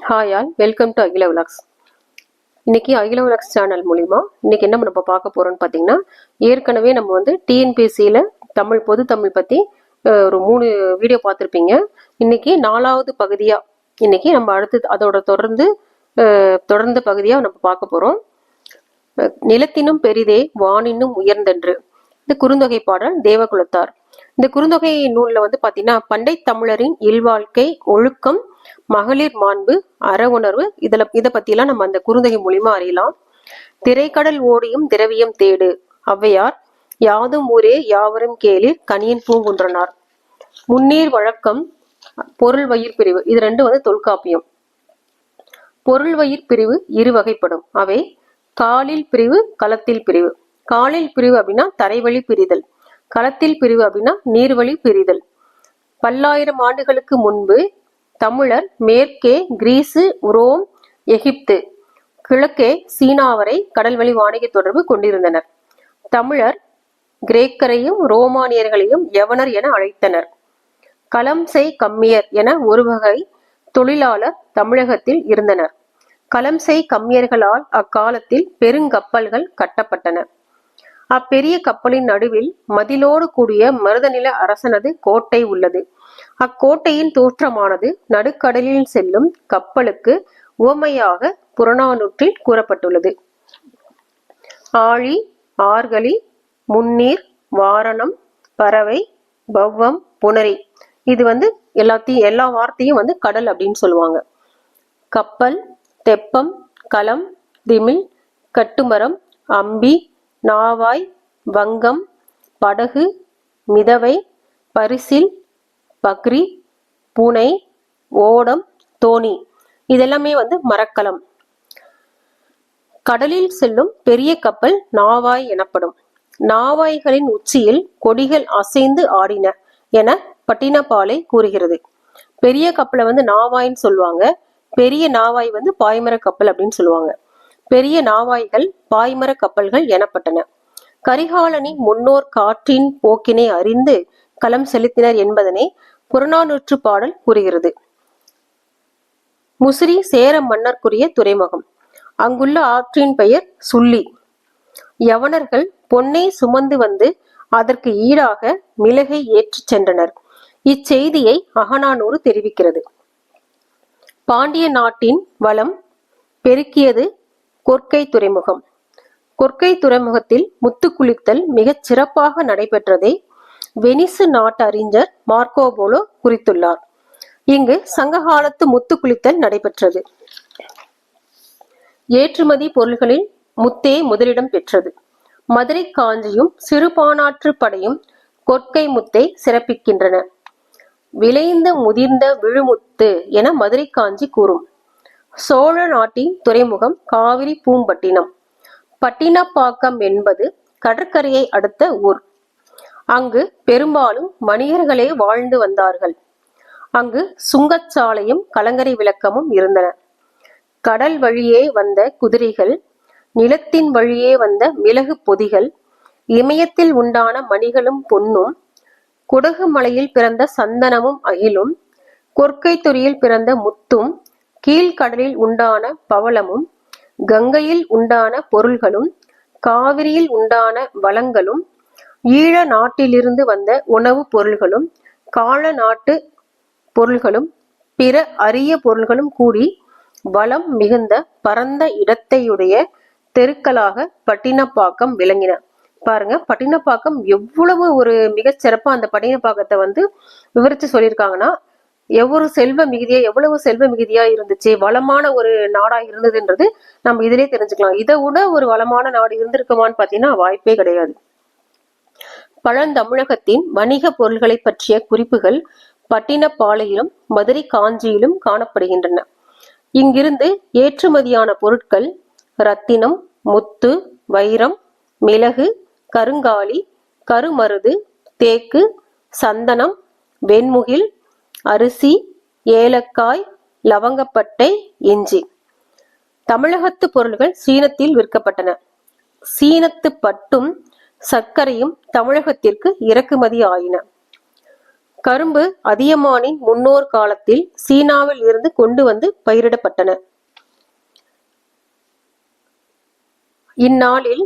Hi all, welcome to அகில vlogs. இன்னைக்கு அகில விலாக்ஸ் சேனல் மூலிமா இன்னைக்கு என்ன நம்ம பார்க்க போறோம்னு பார்த்தீங்கன்னா, ஏற்கனவே நம்ம வந்து டிஎன்பிஎஸ்சியில் பொது தமிழ் பற்றி ஒரு 3 வீடியோ பார்த்துருப்பீங்க. இன்னைக்கு 4வது பகுதியாக இன்னைக்கு நம்ம அடுத்து அதோட தொடர்ந்து பகுதியாக நம்ம பார்க்க போகிறோம். நிலத்தினும் பெரிதே வானினும் உயர்ந்தென்று. இந்த குறுந்தொகை பாடல் தேவகுலத்தார். இந்த குறுந்தொகை நூலில் வந்து பார்த்தீங்கன்னா, பண்டை தமிழரின் இல்வாழ்க்கை, ஒழுக்கம், மகளிர் மாண்பு, அற உணர்வு இதை பத்திலாம் நம்ம அந்த குறுந்தொகை மூலியமா அறியலாம். திரைக்கடல் ஓடியும் திரவியம் தேடு ஔவையார். யாதும் ஊரே யாவரும் கேளிர் கனியன் பூங்குன்றனார். முன்னீர் வழக்கம், பொருள் வயிர் பிரிவு, இது ரெண்டும் வந்து தொல்காப்பியம். பொருள் வயிர் பிரிவு 2 வகைப்படும். அவை காலில் பிரிவு, களத்தில் பிரிவு. காலில் பிரிவு அப்படின்னா தரைவழி பிரிதல், களத்தில் பிரிவு அப்படின்னா நீர்வழி பிரிதல். பல்லாயிரம் ஆண்டுகளுக்கு முன்பு தமிழர் மேற்கே கிரீசு, ரோம், எகிப்து, கிழக்கே சீனா வரை கடல்வழி வாணிக தொடர்பு கொண்டிருந்தனர். தமிழர் கிரேக்கரையும் ரோமானியர்களையும் யவனர் என அழைத்தனர். களம் செய் கம்மியர் என ஒரு வகை தொழிலாளர் தமிழகத்தில் இருந்தனர். களம் செய் கம்மியர்களால் அக்காலத்தில் பெருங்கப்பல்கள் கட்டப்பட்டன. அப்பெரிய கப்பலின் நடுவில் மதிலோடு கூடிய மருதநில அரசனது கோட்டை உள்ளது. அக்கோட்டையின் தோற்றமானது நடுக்கடலில் செல்லும் கப்பலுக்கு உவமையாக புறநானூற்றில் கூறப்பட்டுள்ளது. ஆழி, ஆர்களி, முன்னீர், வாரணம், பறவை, பவ்வம், புணரி, இது வந்து எல்லா வார்த்தையும் வந்து கடல் அப்படின்னு சொல்லுவாங்க. கப்பல், தெப்பம், களம், திமில், கட்டுமரம், அம்பி, நாவாய், வங்கம், படகு, மிதவை, பரிசில், பக்ரி, பூனை, ஓடம், தோணி, இதெல்லாமே வந்து மரக்கலம். கடலில் செல்லும் பெரிய கப்பல் நாவாய் எனப்படும். நாவாய்களின் உச்சியில் கொடிகள் அசைந்து ஆடின என பட்டினப்பாலை கூறுகிறது. பெரிய கப்பலை வந்து நாவாய்ன்னு சொல்லுவாங்க. பெரிய நாவாய் வந்து பாய்மர கப்பல் அப்படின்னு சொல்லுவாங்க. பெரிய நாவாய்கள் பாய்மர கப்பல்கள் எனப்பட்டன. கரிகாலனின் முன்னோர் காற்றின் போக்கினை அறிந்து களம் செலுத்தினர் என்பதனை புறநானூற்று பாடல் கூறுகிறது. முசிறி சேர மன்னர்க்குரிய துறைமுகம். அங்குள்ள ஆற்றின் பெயர் சுள்ளி. யவனர்கள் பொன்னை சுமந்து வந்து அதற்கு ஈடாக மிளகை ஏற்றிச் சென்றனர். இச்செய்தியை அகநானூறு தெரிவிக்கிறது. பாண்டிய நாட்டின் வளம் பெருக்கியது கொற்கை துறைமுகம். கொற்கை துறைமுகத்தில் முத்து குளித்தல் மிகச் சிறப்பாக நடைபெற்றதை வெனிசு நாட்டு அறிஞர் மார்க்கோபோலோ குறித்துள்ளார். இங்கு சங்ககாலத்து முத்து குளித்தல் நடைபெற்றது. ஏற்றுமதி பொருள்களில் முத்தே முதலிடம் பெற்றது. மதுரை காஞ்சியும் சிறுபானாற்று படையும் கொற்கை முத்தை சிறப்பிக்கின்றன. விளைந்த முதிர்ந்த விழுமுத்து என மதுரை காஞ்சி கூறும். சோழ நாட்டின் துறைமுகம் காவிரி பூம்பட்டினம். பட்டினப்பாக்கம் என்பது கடற்கரையை அடுத்த ஊர். அங்கு பெரும்பாலும் வணிகர்களே வாழ்ந்து வந்தார்கள். அங்கு சுங்கச்சாலையும் கலங்கரை விளக்கமும் இருந்தன. கடல் வழியே வந்த குதிரைகள், நிலத்தின் வழியே வந்த மிளகு பொதிகள், இமயத்தில் உண்டான மணிகளும் பொன்னும், குடகு மலையில் பிறந்த சந்தனமும் அகிலும், கொற்கை துறையில் பிறந்த முத்தும், கீழ்கடலில் உண்டான பவளமும், கங்கையில் உண்டான பொருள்களும், காவிரியில் உண்டான வளங்களும், ஈழ நாட்டிலிருந்து வந்த உணவு பொருள்களும், கால நாட்டு பொருள்களும், பிற அரிய பொருள்களும் கூடி வளம் மிகுந்த பரந்த இடத்தையுடைய தெருக்களாக பட்டினப்பாக்கம் விளங்கின. பாருங்க, பட்டினப்பாக்கம் எவ்வளவு ஒரு மிகச் சிறப்பா அந்த பட்டினப்பாக்கத்தை வந்து விவரிச்சு சொல்லியிருக்காங்கன்னா, எவ்வளவு செல்வ மிகுதியா இருந்துச்சு, வளமான ஒரு நாடா இருந்ததுன்றது நம்ம இதிலே தெரிஞ்சுக்கலாம். இதை விட ஒரு வளமான நாடு இருந்திருக்குமான்னு பாத்தீங்கன்னா வாய்ப்பே கிடையாது. பழந்தமிழகத்தின் வணிக பொருள்களை பற்றிய குறிப்புகள் பட்டினப்பாலையிலும் மதுரை காஞ்சியிலும் காணப்படுகின்றன. இங்கிருந்து ஏற்றுமதியான பொருட்கள் ரத்தினம், முத்து, வைரம், மிளகு, கருங்காலி, கருமருது, தேக்கு, சந்தனம், வெண்முகில், அரிசி, ஏலக்காய், லவங்கப்பட்டை, இஞ்சி. தமிழகத்து பொருள்கள் சீனத்தில் விற்கப்பட்டன. சீனத்து பட்டும் சர்க்கரையும் தமிழகத்திற்கு இறக்குமதி ஆயின. கரும்பு அதியமானின் முன்னோர் காலத்தில் சீனாவில் இருந்து கொண்டு வந்து பயிரிடப்பட்டன. இந்நாளில்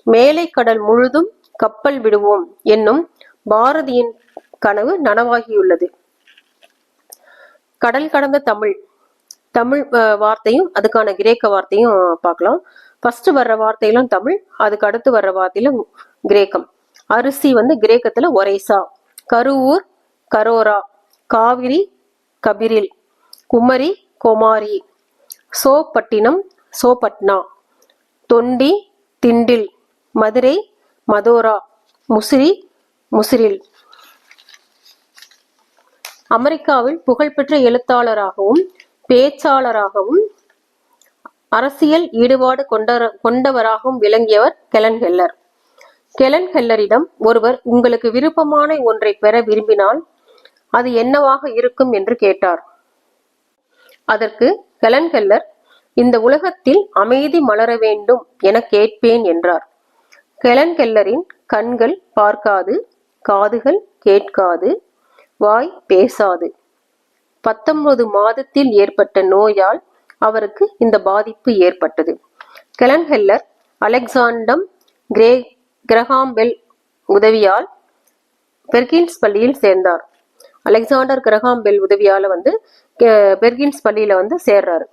மேலை கடல் முழுதும் கப்பல் விடுவோம் என்னும் பாரதியின் கனவு நனவாகியுள்ளது. கடல் கடந்த தமிழ் வார்த்தையும் அதுக்கான கிரேக்க வார்த்தையும் பார்க்கலாம். ஃபர்ஸ்ட் வர்ற வார்த்தையிலும் தமிழ், அதுக்கு அடுத்து வர்ற வார்த்தையிலும் கிரேக்கம். அரிசி கிரேக்கத்துல ஒரைசா, கருவூர் கரோரா, காவிரி கபிரில், குமரி கோமாரி, சோப்பட்டினம் சோபட்னா, தொண்டி திண்டில், மதுரை மதோரா, முசிறி முசிறில். அமெரிக்காவில் புகழ்பெற்ற எழுத்தாளராகவும் பேச்சாளராகவும் அரசியல் ஈடுபாடு கொண்டவராகவும் விளங்கியவர் கெலன் ஹெல்லர். கெலன் ஹெல்லரிடம் ஒருவர் உங்களுக்கு விருப்பமான ஒன்றை பெற விரும்பினால் அது என்னவாக இருக்கும் என்று கேட்டார். அதற்கு கெலன் ஹெல்லர், இந்த உலகத்தில் அமைதி மலர வேண்டும் என கேட்பேன் என்றார். கெலன் ஹெல்லரின் கண்கள் பார்க்காது, காதுகள் கேட்காது, வாய் பேசாது. 19 மாதத்தில் ஏற்பட்ட நோயால் அவருக்கு இந்த பாதிப்பு ஏற்பட்டது. கெலன் ஹெல்லர் அலெக்சாண்டம் கிரஹாம் பெல் உதவியால் பெர்கின்ஸ் பள்ளியில் சேர்ந்தார். அலெக்சாண்டர் கிரஹாம் பெல் உதவியால பெர்கின்ஸ் பள்ளியில சேர்றாரு.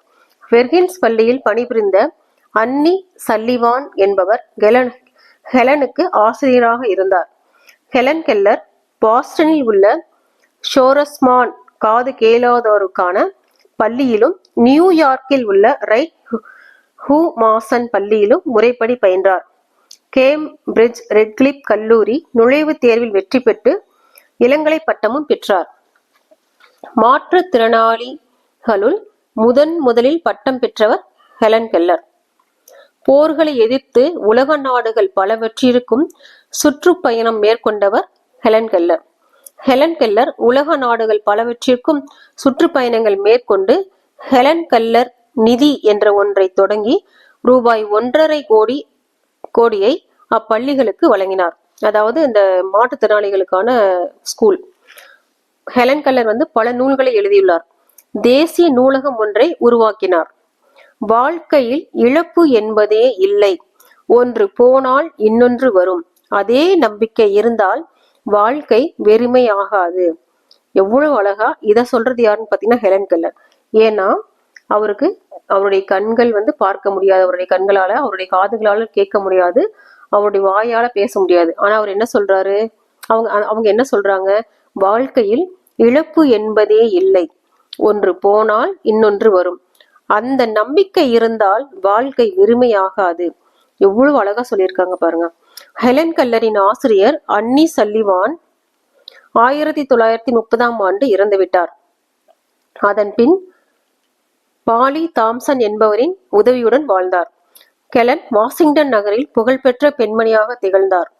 பெர்கின்ஸ் பள்ளியில் பணிபுரிந்த அன்னி சல்லிவான் என்பவர் ஹெலனுக்கு ஆசிரியராக இருந்தார். ஹெலன் கெல்லர் பாஸ்டனில் உள்ள ஷோரஸ்மான் காது கேளாதோருக்கான பள்ளியிலும் நியூயார்க்கில் உள்ள ரைட் ஹூமாசன் பள்ளியிலும் முறைப்படி பயின்றார். கேம்பிரிட்ஜ் ரெட்கிளிப் கல்லூரி நுழைவுத் தேர்வில் வெற்றி பெற்று இளங்கலை பட்டமும் பெற்றார். மாற்றுத்திறனாளிகளுள் முதலில் பட்டம் பெற்றவர் ஹெலன் கெல்லர். போர்களை எதிர்த்து உலக நாடுகள் பலவற்றிற்கும் சுற்றுப்பயணம் மேற்கொண்டவர் ஹெலன் கெல்லர். ஹெலன் கெல்லர் உலக நாடுகள் பலவற்றிற்கும் சுற்றுப்பயணங்கள் மேற்கொண்டு ஹெலன் கெல்லர் நிதி என்ற ஒன்றை தொடங்கி ரூபாய் 1.5 கோடியை அப்பள்ளிகளுக்கு வழங்கினார். அதாவது இந்த மாற்றுத்திறனாளிகளுக்கான ஸ்கூல். ஹெலன் கெல்லர் பல நூல்களை எழுதியுள்ளார். தேசிய நூலகம் ஒன்றை உருவாக்கினார். வாழ்க்கையில் இழப்பு என்பதே இல்லை, ஒன்று போனால் இன்னொன்று வரும், அதே நம்பிக்கை இருந்தால் வாழ்க்கை வெறுமை ஆகாது. எவ்வளவு அழகா இத சொல்றது யாருன்னு பாத்தீங்கன்னா ஹெலன் கெல்லர். ஏன்னா அவருடைய கண்கள் பார்க்க முடியாது, அவருடைய கண்களால அவருடைய காதுகளால கேட்க முடியாது, அவருடைய வாயால பேச முடியாது. ஆனா அவர் என்ன சொல்றாரு, அவங்க என்ன சொல்றாங்க, வாழ்க்கையில் இழப்பு என்பதே இல்லை, ஒன்று போனால் இன்னொன்று வரும், அந்த நம்பிக்கை இருந்தால் வாழ்க்கை வெறுமையாகாது. எவ்வளவு அழகா சொல்லியிருக்காங்க பாருங்க. ஹெலன் கெல்லரின் ஆசிரியர் அன்னி சல்லிவான் 1930ஆம் ஆண்டு இறந்துவிட்டார். அதன் பின் பாலி தாம்சன் என்பவரின் உதவியுடன் வாழ்ந்தார். கெலன் வாஷிங்டன் நகரில் புகழ்பெற்ற பெண்மணியாக திகழ்ந்தார்.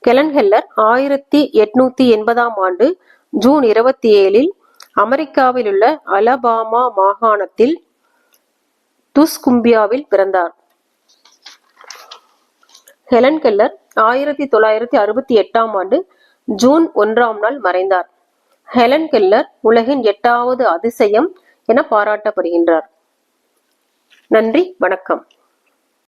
கெலன் ஹெல்லர் 1880ஆம் ஆண்டு ஜூன் 27இல் அமெரிக்காவில் உள்ள அலபாமா மாகாணத்தில் துஸ்கும்பியாவில் பிறந்தார். ஹெலன் கெல்லர் 1968ஆம் ஆண்டு ஜூன் 1ஆம் நாள் மறைந்தார். ஹெலன் கெல்லர் உலகின் 8வது அதிசயம் என பாராட்டப்படுகின்றார். நன்றி, வணக்கம்.